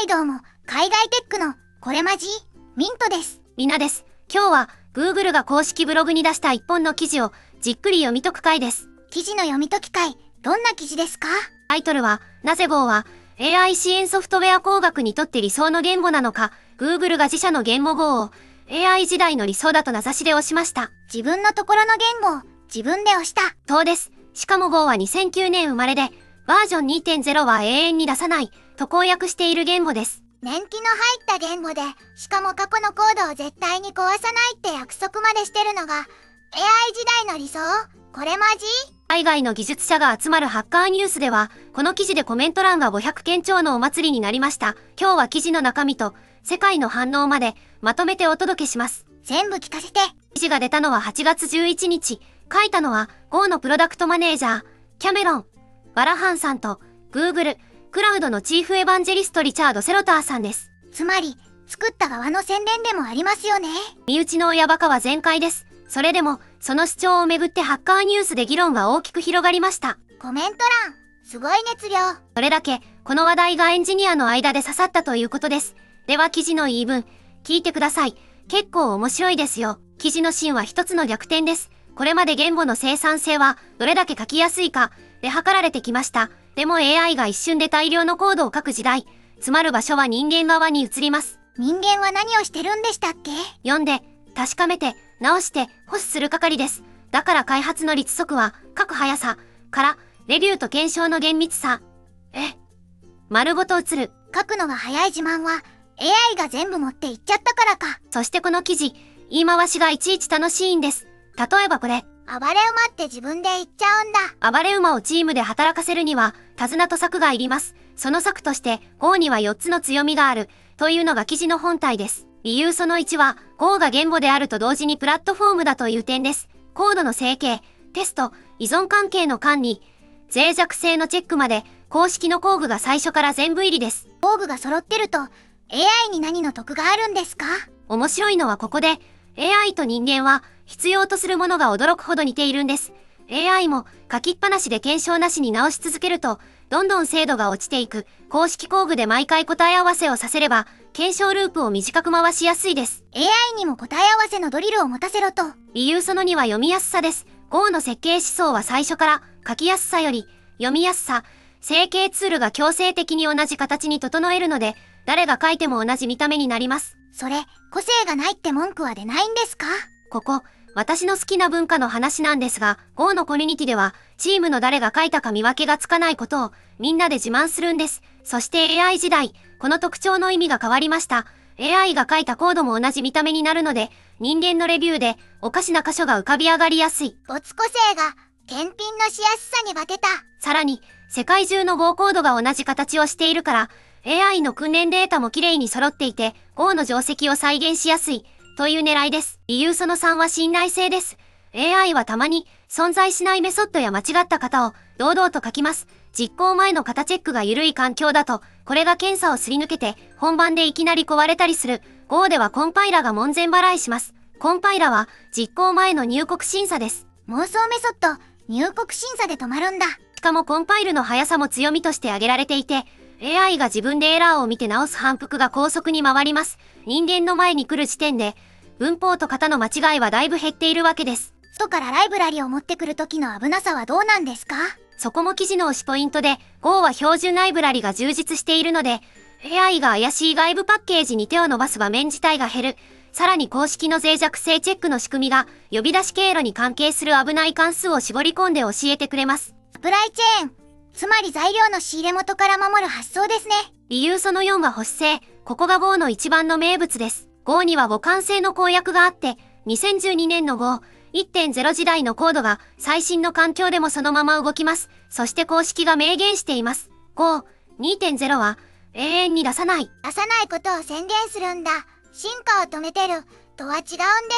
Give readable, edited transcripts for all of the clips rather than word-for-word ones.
はいどうも、海外テックのこれまじミントです。りなです。今日は Google が公式ブログに出した一本の記事をじっくり読み解く回です。記事の読み解き会、どんな記事ですか？タイトルは、なぜ Go は AI 支援ソフトウェア工学にとって理想の言語なのか、Google が自社の言語 Go を AI 時代の理想だと名指しで押しました。自分のところの言語を自分で押した。そうです。しかも Go は2009年生まれで、バージョン 2.0 は永遠に出さないと公約している言語です。年季の入った言語で、しかも過去のコードを絶対に壊さないって約束までしてるのが AI 時代の理想？これまじ？海外の技術者が集まるハッカーニュースでは、この記事でコメント欄が500件超のお祭りになりました。今日は記事の中身と世界の反応までまとめてお届けします。全部聞かせて。記事が出たのは8月11日。書いたのは Go のプロダクトマネージャー、キャメロン・ワラハンさんと Google、クラウドのチーフエヴァンジェリストリチャード・セロターさんです。つまり、作った側の宣伝でもありますよね。身内の親バカは全開です。それでも、その主張をめぐってハッカーニュースで議論が大きく広がりました。コメント欄、すごい熱量。それだけ、この話題がエンジニアの間で刺さったということです。では記事の言い分、聞いてください。結構面白いですよ。記事の芯は一つの逆転です。これまで言語の生産性は、どれだけ書きやすいか、で測られてきました。でも AI が一瞬で大量のコードを書く時代、詰まる場所は人間側に移ります。人間は何をしてるんでしたっけ？読んで、確かめて、直して、保守する係です。だから開発の立足は、書く速さ、から、レビューと検証の厳密さ。丸ごと映る。書くのが早い自慢は、AI が全部持っていっちゃったからか。そしてこの記事、言い回しがいちいち楽しいんです。例えばこれ。暴れ馬って自分で言っちゃうんだ。暴れ馬をチームで働かせるには、手綱と策がいります。その策として、Go には4つの強みがある、というのが記事の本体です。理由その1は、Go が言語であると同時にプラットフォームだという点です。コードの整形、テスト、依存関係の管理、脆弱性のチェックまで、公式の工具が最初から全部入りです。工具が揃ってると、AI に何の得があるんですか？面白いのはここで、AI と人間は必要とするものが驚くほど似ているんです。AI も書きっぱなしで検証なしに直し続けると、どんどん精度が落ちていく。公式工具で毎回答え合わせをさせれば、検証ループを短く回しやすいです。AI にも答え合わせのドリルを持たせろと。理由その2は読みやすさです。Go の設計思想は最初から書きやすさより読みやすさ、整形ツールが強制的に同じ形に整えるので、誰が書いても同じ見た目になります。それ、個性がないって文句は出ないんですか？ここ、私の好きな文化の話なんですが、Go のコミュニティでは、チームの誰が書いたか見分けがつかないことをみんなで自慢するんです。そして AI 時代、この特徴の意味が変わりました。AI が書いたコードも同じ見た目になるので、人間のレビューでおかしな箇所が浮かび上がりやすい。没個性が、検品のしやすさにバテた。さらに、世界中の Go コードが同じ形をしているから、AI の訓練データも綺麗に揃っていて、Go の定石を再現しやすい、という狙いです。理由その3は信頼性です。AI はたまに、存在しないメソッドや間違った型を、堂々と書きます。実行前の型チェックが緩い環境だと、これが検査をすり抜けて、本番でいきなり壊れたりする。Go ではコンパイラが門前払いします。コンパイラは、実行前の入国審査です。妄想メソッド、入国審査で止まるんだ。しかもコンパイルの速さも強みとして挙げられていて、AI が自分でエラーを見て直す反復が高速に回ります。人間の前に来る時点で、文法と型の間違いはだいぶ減っているわけです。外からライブラリを持ってくる時の危なさはどうなんですか？そこも記事の推しポイントで、Go は標準ライブラリが充実しているので、AI が怪しい外部パッケージに手を伸ばす場面自体が減る。さらに公式の脆弱性チェックの仕組みが、呼び出し経路に関係する危ない関数を絞り込んで教えてくれます。サプライチェーン。つまり材料の仕入れ元から守る発想ですね。理由その4は保守性。ここが Go の一番の名物です。Go には互換性の公約があって、2012年の Go1.0 時代のコードが最新の環境でもそのまま動きます。そして公式が明言しています。Go2.0 は永遠に出さない。出さないことを宣言するんだ。進化を止めてるとは違うんで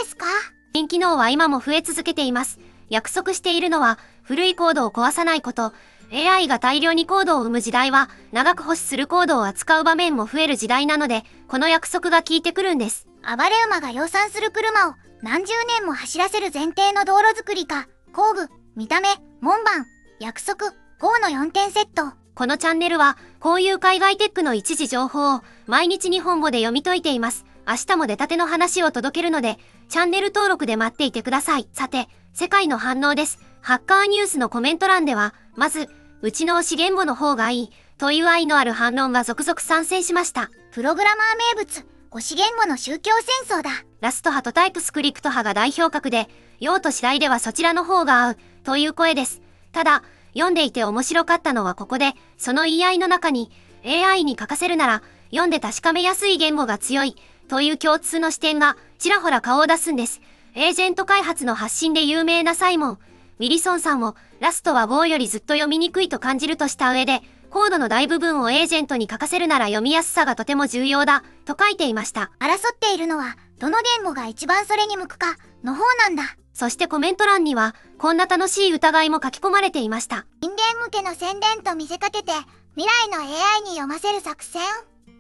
すか？新機能は今も増え続けています。約束しているのは古いコードを壊さないこと。AI が大量にコードを生む時代は、長く保守するコードを扱う場面も増える時代なので、この約束が効いてくるんです。暴れ馬が量産する車を何十年も走らせる前提の道路作りか。工具、見た目、門番、約束、Go の4点セット。このチャンネルは、こういう海外テックの一時情報を毎日日本語で読み解いています。明日も出たての話を届けるので、チャンネル登録で待っていてください。さて、世界の反応です。ハッカーニュースのコメント欄では、まず、うちの推し言語の方がいい、という愛のある反論が続々参戦しました。プログラマー名物、推し言語の宗教戦争だ。ラスト派とタイプスクリプト派が代表格で、用途次第ではそちらの方が合う、という声です。ただ、読んでいて面白かったのはここで、その言い合いの中に、AI に書かせるなら、読んで確かめやすい言語が強い、という共通の視点が、ちらほら顔を出すんです。エージェント開発の発信で有名なサイモン・ウィリソンさんも、ラストは Go よりずっと読みにくいと感じるとした上で、コードの大部分をエージェントに書かせるなら読みやすさがとても重要だ、と書いていました。争っているのは、どの言語が一番それに向くか、の方なんだ。そしてコメント欄には、こんな楽しい疑いも書き込まれていました。人間向けの宣伝と見せかけて、未来の AI に読ませる作戦？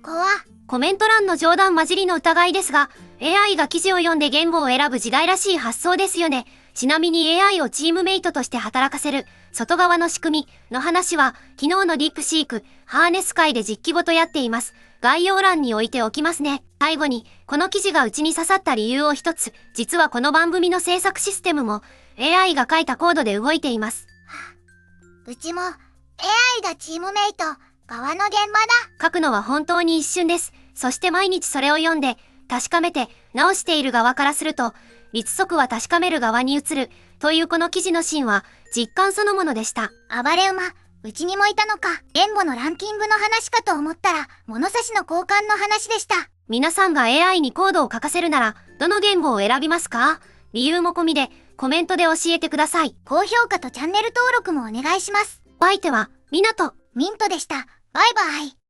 怖。コメント欄の冗談交じりの疑いですが、AI が記事を読んで言語を選ぶ時代らしい発想ですよね。ちなみに AI をチームメイトとして働かせる、外側の仕組みの話は、昨日のディープシーク、ハーネス会で実機ごとやっています。概要欄に置いておきますね。最後に、この記事がうちに刺さった理由を一つ、実はこの番組の制作システムも、AI が書いたコードで動いています。うちも、AI がチームメイト、側の現場だ。書くのは本当に一瞬です。そして毎日それを読んで、確かめて、直している側からすると、立足は確かめる側に移る、というこの記事の芯は、実感そのものでした。暴れ馬、うちにもいたのか。言語のランキングの話かと思ったら、物差しの交換の話でした。皆さんが AI にコードを書かせるなら、どの言語を選びますか？理由も込みで、コメントで教えてください。高評価とチャンネル登録もお願いします。お相手は、みなと、ミントでした。バイバイ。